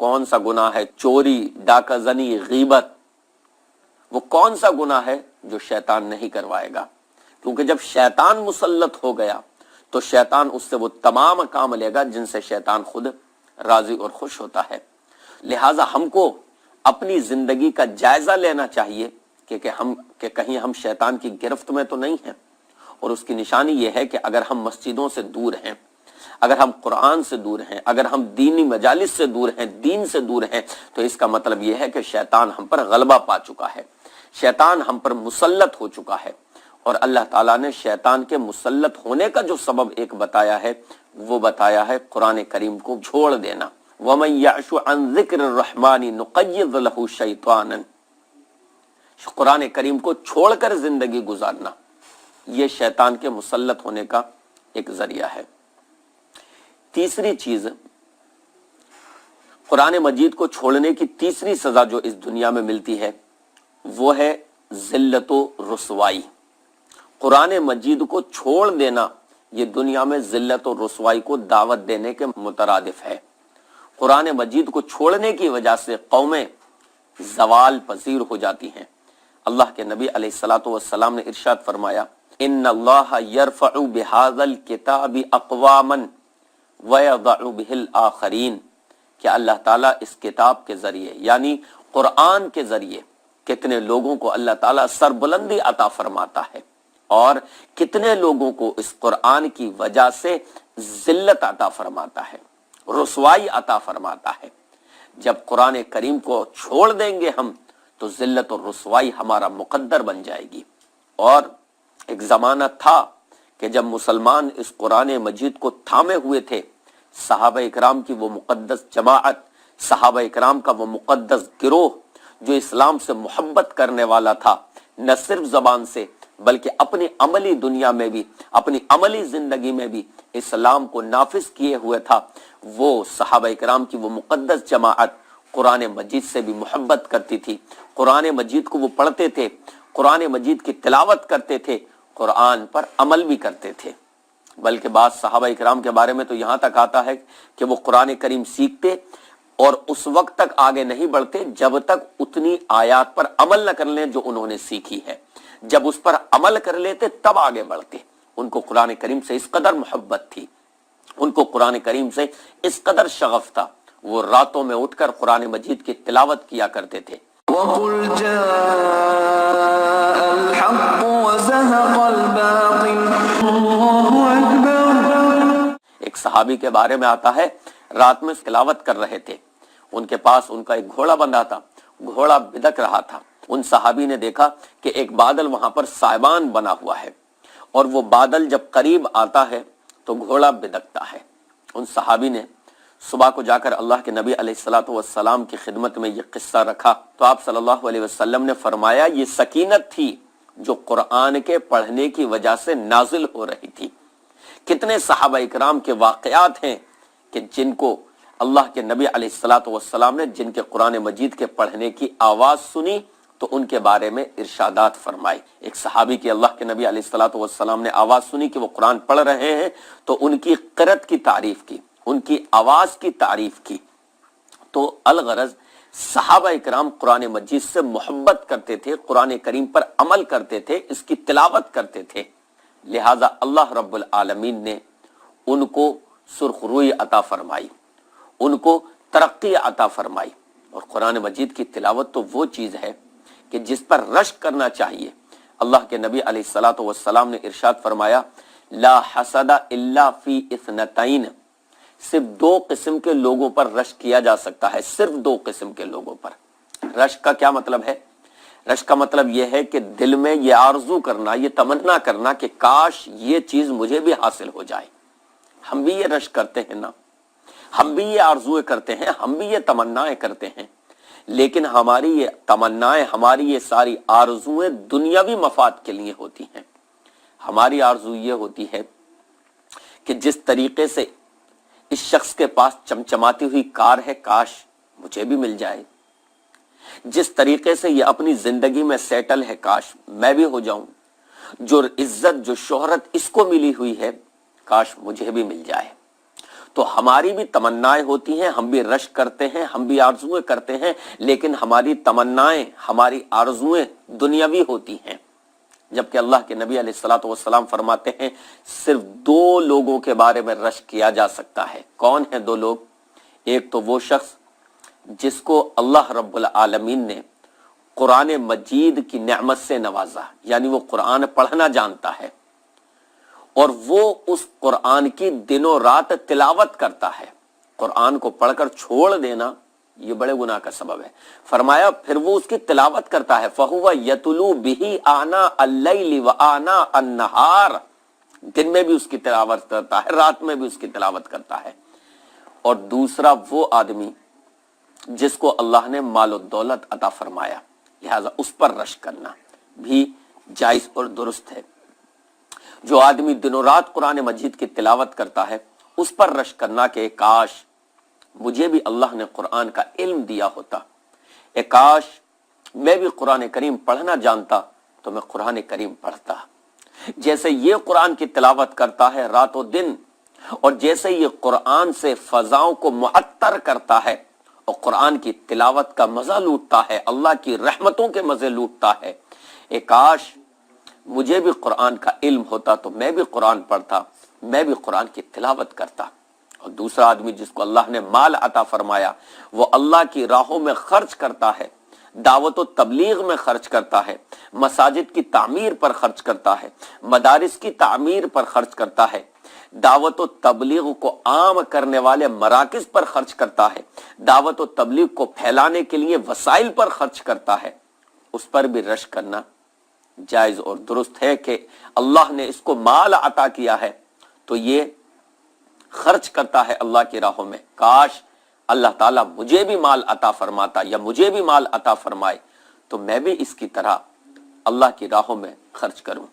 کون سا گناہ ہے چوری، ڈاکہ زنی، غیبت، وہ کون سا گناہ ہے جو شیطان نہیں کروائے گا؟ کیونکہ جب شیطان مسلط ہو گیا تو شیطان اس سے وہ تمام کام لے گا جن سے شیطان خود راضی اور خوش ہوتا ہے۔ لہٰذا ہم کو اپنی زندگی کا جائزہ لینا چاہیے کہ کہیں ہم شیطان کی گرفت میں تو نہیں ہیں۔ اور اس کی نشانی یہ ہے کہ اگر ہم مسجدوں سے دور ہیں، اگر ہم قرآن سے دور ہیں، اگر ہم دینی مجالس سے دور ہیں، دین سے دور ہیں، تو اس کا مطلب یہ ہے کہ شیطان ہم پر غلبہ پا چکا ہے، شیطان ہم پر مسلط ہو چکا ہے۔ اور اللہ تعالیٰ نے شیطان کے مسلط ہونے کا جو سبب ایک بتایا ہے وہ بتایا ہے قرآن کریم کو چھوڑ دینا۔ وَمَن يَعْشُ عَن ذِكْرِ الرَّحْمَنِ نُقَيِّضْ لَهُ شَيْطَانًا، قرآن کریم کو چھوڑ کر زندگی گزارنا یہ شیطان کے مسلط ہونے کا ایک ذریعہ ہے۔ تیسری چیز، قرآن مجید کو چھوڑنے کی تیسری سزا جو اس دنیا میں ملتی ہے وہ ہے ذلت و رسوائی۔ قرآن مجید کو چھوڑ دینا یہ دنیا میں ذلت و رسوائی کو دعوت دینے کے مترادف ہے۔ قرآن مجید کو چھوڑنے کی وجہ سے قومیں زوال پذیر ہو جاتی ہیں۔ اللہ کے نبی علیہ الصلوۃ والسلام نے ارشاد فرمایا، ان اللہ یرفع بہذا الکتاب اقواما ویضع بہ الآخرین، کہ اللہ تعالیٰ اس کتاب کے ذریعے یعنی قرآن کے ذریعے کتنے لوگوں کو اللہ تعالیٰ سربلندی عطا فرماتا ہے اور کتنے لوگوں کو اس قرآن کی وجہ سے ذلت عطا فرماتا ہے، رسوائی عطا فرماتا ہے۔ جب قرآن کریم کو چھوڑ دیں گے ہم تو ذلت اور رسوائی ہمارا مقدر بن جائے گی۔ اور ایک زمانہ تھا کہ جب مسلمان اس قرآن مجید کو تھامے ہوئے تھے، صحابہ اکرام کی وہ مقدس جماعت، صحابہ اکرام کا وہ مقدس گروہ جو اسلام سے محبت کرنے والا تھا، نہ صرف زبان سے بلکہ اپنی عملی دنیا میں بھی، اپنی عملی زندگی میں بھی اسلام کو نافذ کیے ہوئے تھا، وہ صحابہ اکرام کی وہ مقدس جماعت قرآن مجید سے بھی محبت کرتی تھی۔ قرآن مجید کو وہ پڑھتے تھے، قرآن مجید کی تلاوت کرتے تھے، قرآن پر عمل بھی کرتے تھے۔ بلکہ بعض صحابہ اکرام کے بارے میں تو یہاں تک آتا ہے کہ وہ قرآن کریم سیکھتے اور اس وقت تک آگے نہیں بڑھتے جب تک اتنی آیات پر عمل نہ کر لیں جو انہوں نے سیکھی ہے۔ جب اس پر عمل کر لیتے تب آگے بڑھتے۔ ان کو قرآن کریم سے اس قدر محبت تھی، ان کو قرآن کریم سے اس قدر شغف تھا، وہ راتوں میں اٹھ کر قرآن مجید کی تلاوت کیا کرتے تھے۔ وَقُلْ جَاءَ الْحَقُّ وَزَهَقَ الْبَاطِلُ وَاللَّهُ أَكْبَرُ۔ ایک صحابی کے بارے میں آتا ہے، رات میں تلاوت کر رہے تھے، ان کے پاس ان کا ایک گھوڑا بندھا تھا، گھوڑا بدک رہا تھا۔ ان صحابی نے دیکھا کہ ایک بادل وہاں پر سائبان بنا ہوا ہے اور وہ بادل جب قریب آتا ہے تو گھوڑا بدکتا ہے۔ ان صحابی نے صبح کو جا کر اللہ کے نبی علیہ الصلوۃ والسلام کی خدمت میں یہ قصہ رکھا تو آپ صلی اللہ علیہ وسلم نے فرمایا یہ سکینت تھی جو قرآن کے پڑھنے کی وجہ سے نازل ہو رہی تھی۔ کتنے صحابہ اکرام کے واقعات ہیں کہ جن کو اللہ کے نبی علیہ الصلوۃ والسلام نے جن کے قرآن مجید کے پڑھنے کی آواز سنی تو ان کے بارے میں ارشادات فرمائی۔ ایک صحابی کی اللہ کے نبی علیہ الصلوۃ والسلام نے آواز سنی کہ وہ قرآن پڑھ رہے ہیں تو ان کی قرأت کی تعریف کی، ان کی آواز کی تعریف کی۔ تو الغرض صحابہ اکرام قرآن مجید سے محبت کرتے تھے، قرآن کریم پر عمل کرتے تھے، اس کی تلاوت کرتے تھے، لہٰذا اللہ رب العالمین نے ان کو سرخ روئی عطا فرمائی، ان کو ترقی عطا فرمائی۔ اور قرآن مجید کی تلاوت تو وہ چیز ہے کہ جس پر رشک کرنا چاہیے۔ اللہ کے نبی علیہ الصلوۃ والسلام نے ارشاد فرمایا، لا حسد الا فی اثنتین، صرف دو قسم کے لوگوں پر رشک کیا جا سکتا ہے، صرف دو قسم کے لوگوں پر۔ رشک کا کیا مطلب ہے؟ رشک کا مطلب یہ ہے کہ دل میں یہ آرزو کرنا، یہ تمنا کرنا کہ کاش یہ چیز مجھے بھی حاصل ہو جائے۔ ہم بھی یہ رشک کرتے ہیں نا، ہم بھی یہ آرزویں کرتے ہیں، ہم بھی یہ تمنائیں کرتے ہیں، لیکن ہماری یہ تمنائیں، ہماری یہ ساری آرزویں دنیاوی مفاد کے لیے ہوتی ہیں۔ ہماری آرزو یہ ہوتی ہے کہ جس طریقے سے اس شخص کے پاس چمچماتی ہوئی کار ہے کاش مجھے بھی مل جائے، جس طریقے سے یہ اپنی زندگی میں سیٹل ہے کاش میں بھی ہو جاؤں، جو عزت جو شہرت اس کو ملی ہوئی ہے کاش مجھے بھی مل جائے۔ تو ہماری بھی تمنائیں ہوتی ہیں، ہم بھی رشک کرتے ہیں، ہم بھی آرزویں کرتے ہیں، لیکن ہماری تمنائیں، ہماری آرزویں دنیاوی ہوتی ہیں، جبکہ اللہ کے نبی علیہ الصلوۃ والسلام فرماتے ہیں صرف 2 لوگوں کے بارے میں رشک کیا جا سکتا ہے۔ کون ہیں 2 لوگ؟ ایک تو وہ شخص جس کو اللہ رب العالمین نے قرآن مجید کی نعمت سے نوازا، یعنی وہ قرآن پڑھنا جانتا ہے اور وہ اس قرآن کی دنوں رات تلاوت کرتا ہے۔ قرآن کو پڑھ کر چھوڑ دینا یہ بڑے گناہ کا سبب ہے۔ فرمایا پھر وہ اس کی تلاوت کرتا ہے، فَهُوَ يَتْلُو بِهِ آنَاءَ اللَّيْلِ وَآنَاءَ النَّهَارِ، دن میں بھی اس کی تلاوت کرتا ہے، رات میں بھی اس کی تلاوت کرتا ہے۔ اور دوسرا وہ آدمی جس کو اللہ نے مال و دولت عطا فرمایا، لہذا اس پر رشک کرنا بھی جائز اور درست ہے۔ جو آدمی دنوں رات قرآن مجید کی تلاوت کرتا ہے اس پر رشک کرنا کہ کاش مجھے بھی اللہ نے قرآن کا علم دیا ہوتا، کاش میں بھی قرآن کریم پڑھنا جانتا تو میں قرآن کریم پڑھتا، جیسے یہ قرآن کی تلاوت کرتا ہے رات و دن، اور جیسے یہ قرآن سے فضاؤں کو معطر کرتا ہے اور قرآن کی تلاوت کا مزہ لوٹتا ہے، اللہ کی رحمتوں کے مزے لوٹتا ہے، کاش مجھے بھی قرآن کا علم ہوتا تو میں بھی قرآن پڑھتا، میں بھی قرآن کی تلاوت کرتا۔ اور دوسرا آدمی جس کو اللہ نے مال عطا فرمایا وہ اللہ کی راہوں میں خرچ کرتا ہے، دعوت و تبلیغ میں خرچ کرتا ہے، مساجد کی تعمیر پر خرچ کرتا ہے، مدارس کی تعمیر پر خرچ کرتا ہے، دعوت و تبلیغ کو عام کرنے والے مراکز پر خرچ کرتا ہے، دعوت و تبلیغ کو پھیلانے کے لیے وسائل پر خرچ کرتا ہے، اس پر بھی رشک کرنا جائز اور درست ہے کہ اللہ نے اس کو مال عطا کیا ہے تو یہ خرچ کرتا ہے اللہ کی راہوں میں، کاش اللہ تعالیٰ مجھے بھی مال عطا فرماتا یا مجھے بھی مال عطا فرمائے تو میں بھی اس کی طرح اللہ کی راہوں میں خرچ کروں۔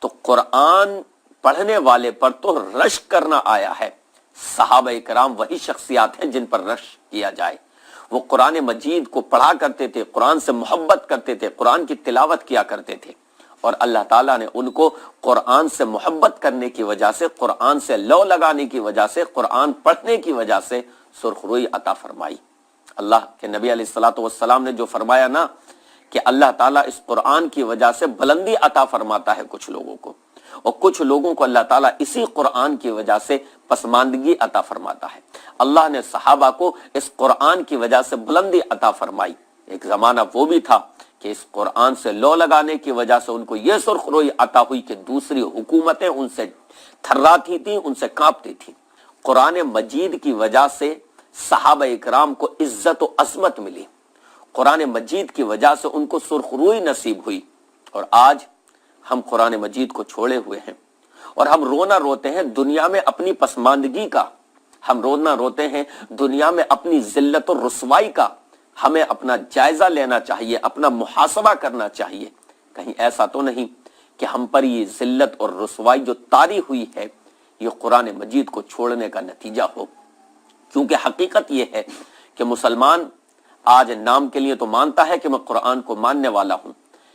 تو قرآن پڑھنے والے پر تو رشک کرنا آیا ہے، صحابہ کرام وہی شخصیات ہیں جن پر رشک کیا جائے۔ وہ قرآن مجید کو پڑھا کرتے تھے، قرآن سے محبت کرتے تھے، قرآن کی تلاوت کیا کرتے تھے، اور اللہ تعالیٰ نے ان کو قرآن سے محبت کرنے کی وجہ سے، قرآن سے لو لگانے کی وجہ سے، قرآن پڑھنے کی وجہ سے سرخ روئی عطا فرمائی۔ اللہ کے نبی علیہ الصلوۃ والسلام نے جو فرمایا نا کہ اللہ تعالیٰ اس قرآن کی وجہ سے بلندی عطا فرماتا ہے کچھ لوگوں کو، اور کچھ لوگوں کو اللہ تعالیٰ اسی قرآن کی وجہ سے پسماندگی عطا فرماتا ہے۔ اللہ نے صحابہ کو اس قرآن کی وجہ سے بلندی عطا فرمائی۔ ایک زمانہ وہ بھی تھا کہ اس قرآن سے لو لگانے کی وجہ سے ان کو یہ سرخ روئی عطا ہوئی کہ دوسری حکومتیں ان سے تھراتی تھیں، ان سے کانپتی تھیں۔ قرآن مجید کی وجہ سے صحابہ اکرام کو عزت و عظمت ملی، قرآن مجید کی وجہ سے ان کو سرخ روئی نصیب ہوئی، اور آج ہم قرآن مجید کو چھوڑے ہوئے ہیں اور ہم رونا روتے ہیں دنیا میں اپنی پسماندگی کا، ہم رونا روتے ہیں دنیا میں اپنی ذلت و رسوائی کا۔ ہمیں اپنا جائزہ لینا چاہیے، اپنا محاسبہ کرنا چاہیے، کہیں ایسا تو نہیں کہ ہم پر یہ ذلت اور رسوائی جو طاری ہوئی ہے یہ قرآن مجید کو چھوڑنے کا نتیجہ ہو۔ کیونکہ حقیقت یہ ہے کہ مسلمان آج نام کے لیے تو مانتا ہے کہ میں قرآن کو ماننے والا ہوں،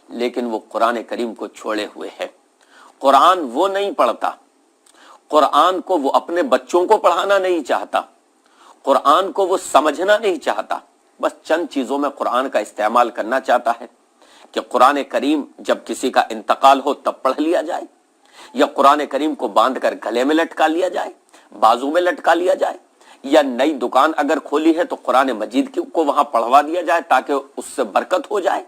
لیکن وہ قرآن کریم کو چھوڑے ہوئے ہے۔ قرآن وہ نہیں پڑھتا، قرآن کو وہ اپنے بچوں کو پڑھانا نہیں چاہتا، قرآن کو وہ سمجھنا نہیں چاہتا، بس چند چیزوں میں قرآن کا استعمال کرنا چاہتا ہے کہ قرآن کریم جب کسی کا انتقال ہو تب پڑھ لیا جائے، یا قرآن کریم کو باندھ کر گلے میں لٹکا لیا جائے، بازو میں لٹکا لیا جائے، یا نئی دکان اگر کھولی ہے تو قرآن مجید کو وہاں پڑھوا دیا جائے تاکہ اس سے برکت ہو جائے،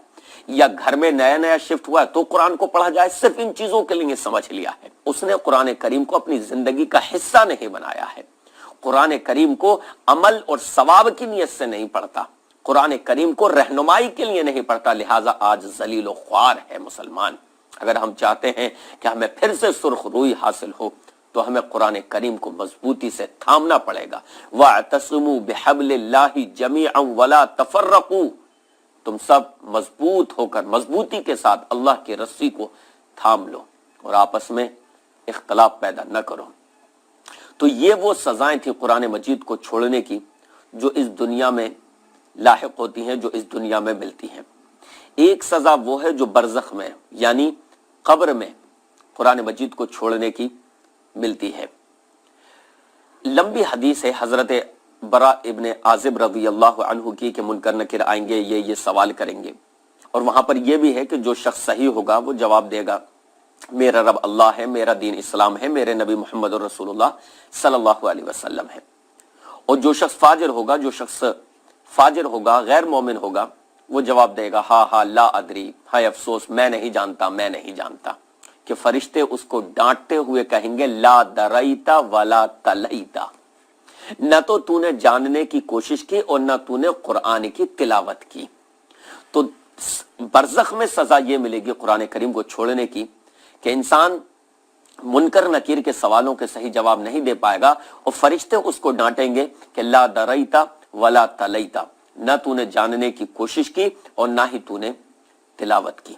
یا گھر میں نیا شفٹ ہوا ہے تو قرآن کو پڑھا جائے۔ صرف ان چیزوں کے لیے سمجھ لیا ہے، اس نے قرآن کریم کو اپنی زندگی کا حصہ نہیں بنایا ہے۔ قرآن کریم کو عمل اور ثواب کی نیت سے نہیں پڑھتا، قرآن کریم کو رہنمائی کے لیے نہیں پڑھتا، لہٰذا آج ذلیل و خوار ہے مسلمان۔ اگر ہم چاہتے ہیں کہ ہمیں پھر سے سرخ روئی حاصل ہو تو ہمیں قرآن کریم کو مضبوطی سے تھامنا پڑے گا۔ وَاعْتَصِمُوا بِحَبْلِ اللَّهِ جَمِيعًا وَلَا تَفَرَّقُوا، تم سب مضبوط ہو کر مضبوطی کے ساتھ اللہ کی رسی کو تھام لو اور آپس میں اختلاف پیدا نہ کرو۔ تو یہ وہ سزائیں تھیں قرآن مجید کو چھوڑنے کی جو اس دنیا میں لاحق ہوتی ہیں، جو اس دنیا میں ملتی ہیں۔ ایک سزا وہ ہے جو برزخ میں یعنی قبر میں قرآن مجید کو چھوڑنے کی ملتی ہے۔ لمبی حدیث ہے حضرت برا ابن عازب رضی اللہ عنہ کی کہ منکر نکیر آئیں گے، یہ سوال کریں گے، اور وہاں پر یہ بھی ہے کہ جو شخص صحیح ہوگا وہ جواب دے گا میرا رب اللہ ہے، میرا دین اسلام ہے، میرے نبی محمد رسول اللہ صلی اللہ علیہ وسلم ہے۔ اور جو شخص فاجر ہوگا، غیر مومن ہوگا، وہ جواب دے گا ہاں لا ادری، ہائے افسوس میں نہیں جانتا، کہ فرشتے اس کو ڈانٹتے ہوئے کہیں گے لا دریتا ولا تلیتا، نہ تو نے جاننے کی کوشش کی اور نہ نے قرآن کی تلاوت کی۔ تو برزخ میں سزا یہ ملے گی قرآن کریم کو چھوڑنے کی کہ انسان منکر نکیر کے سوالوں کے صحیح جواب نہیں دے پائے گا، اور فرشتے اس کو ڈانٹیں گے کہ لا دریتا ولا تلیتا، نہ نے جاننے کی کوشش کی اور نہ ہی نے تلاوت کی۔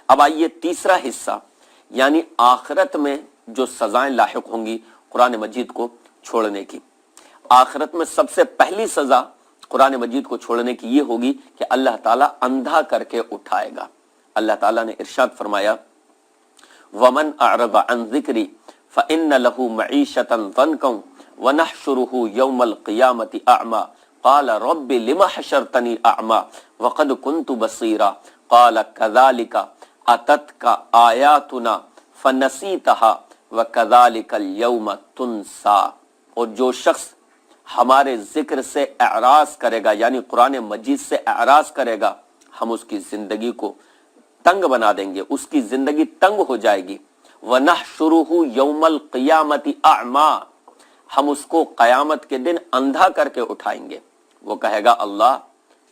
اب آئیے تیسرا حصہ، یعنی آخرت میں جو سزائیں لاحق ہوں گی قرآن مجید کو چھوڑنے کی۔ آخرت میں سب سے پہلی سزا قرآن مجید کو چھوڑنے کی یہ ہوگی کہ اللہ تعالیٰ اندھا کر کے اٹھائے گا۔ اللہ تعالیٰ نے ارشاد فرمایا وَمَنْ أَعْرَضَ عَنْ ذِكْرِي فَإِنَّ لَهُ مَعِيشَةً ضَنْكًا وَنَحْشُرُهُ يَوْمَ الْقِيَامَةِ أَعْمَى قَالَ رَبِّ لِمَ حَشَرْتَنِي أَعْمَى وَقَدْ كُنْتُ بَصِيرًا قَالَ كَذَلِكَ أَتَتْكَ آيَاتُنَا فَنَسِيتَهَا وَكَذَلِكَ الْيَوْمَ تُنْسَى۔ اور جو شخص ہمارے ذکر سے اعراض کرے گا، یعنی قرآن مجید سے اعراض کرے گا، ہم اس کی زندگی کو تنگ بنا دیں گے، اس کی زندگی تنگ ہو جائے گی۔ وَنَحْشُرُهُ يَوْمَ الْقِيَامَةِ أَعْمَى، ہم اس کو قیامت کے دن اندھا کر کے اٹھائیں گے۔ وہ کہے گا اللہ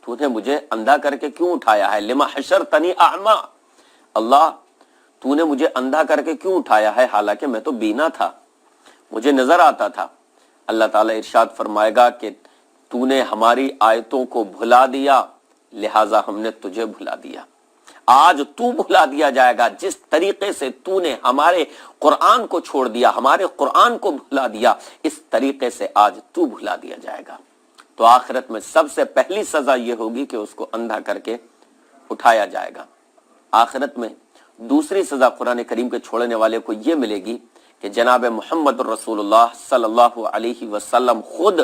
تو نے مجھے اندھا کر کے کیوں اٹھایا ہے؟ لِمَ حَشَرْتَنِي أَعْمَى، اللہ تو نے مجھے اندھا کر کے کیوں اٹھایا ہے، حالانکہ میں تو بینا تھا، مجھے نظر آتا تھا۔ اللہ تعالیٰ ارشاد فرمائے گا کہ تو نے ہماری آیتوں کو بھلا دیا، لہٰذا ہم نے تجھے بھلا دیا۔ آج تو بھلا دیا جائے گا، جس طریقے سے تو نے ہمارے قرآن کو چھوڑ دیا، ہمارے قرآن کو بھلا دیا، اس طریقے سے آج تو بھلا دیا جائے گا۔ تو آخرت میں سب سے پہلی سزا یہ ہوگی کہ اس کو اندھا کر کے اٹھایا جائے گا۔ آخرت میں دوسری سزا قرآن کریم کے چھوڑنے والے کو یہ ملے گی کہ جناب محمد رسول اللہ صلی اللہ علیہ وسلم خود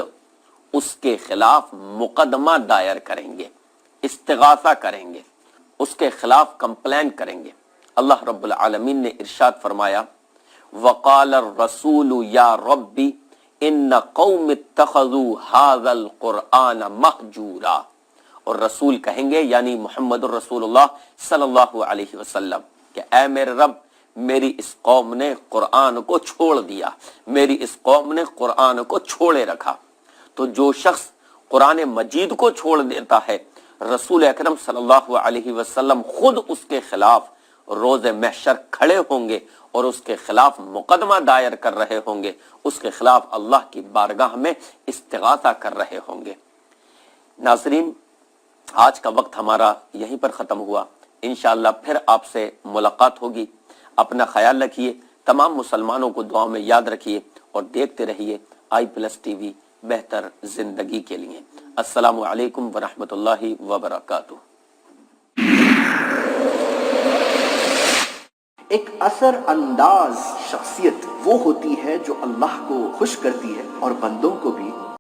اس کے خلاف مقدمہ دائر کریں گے، استغاثہ کریں گے، اس کے خلاف کمپلین کریں گے۔ اللہ رب العالمین نے ارشاد فرمایا وَقَالَ الرَّسُولُ يَا رَبِّ إِنَّ قَوْمِ اتَّخَذُوا هَذَا الْقُرْآنَ مَهْجُورًا، اور رسول کہیں گے یعنی محمد الرسول اللہ صلی اللہ علیہ وسلم کہ اے میرے رب، میری اس قوم نے قرآن کو چھوڑ دیا، میری اس قوم نے قرآن کو چھوڑے رکھا۔ تو جو شخص قرآن مجید کو چھوڑ دیتا ہے، رسول اکرم صلی اللہ علیہ وسلم خود اس کے خلاف روز محشر کھڑے ہوں گے اور اس کے خلاف مقدمہ دائر کر رہے ہوں گے، اس کے خلاف اللہ کی بارگاہ میں استغاثہ کر رہے ہوں گے۔ ناظرین، آج کا وقت ہمارا یہیں پر ختم ہوا، انشاءاللہ پھر آپ سے ملاقات ہوگی۔ اپنا خیال رکھیے، تمام مسلمانوں کو دعا میں یاد رکھیے اور دیکھتے رہیے i+TV، بہتر زندگی کے لیے۔ السلام علیکم ورحمۃ اللہ وبرکاتہ۔ ایک اثر انداز شخصیت وہ ہوتی ہے جو اللہ کو خوش کرتی ہے اور بندوں کو بھی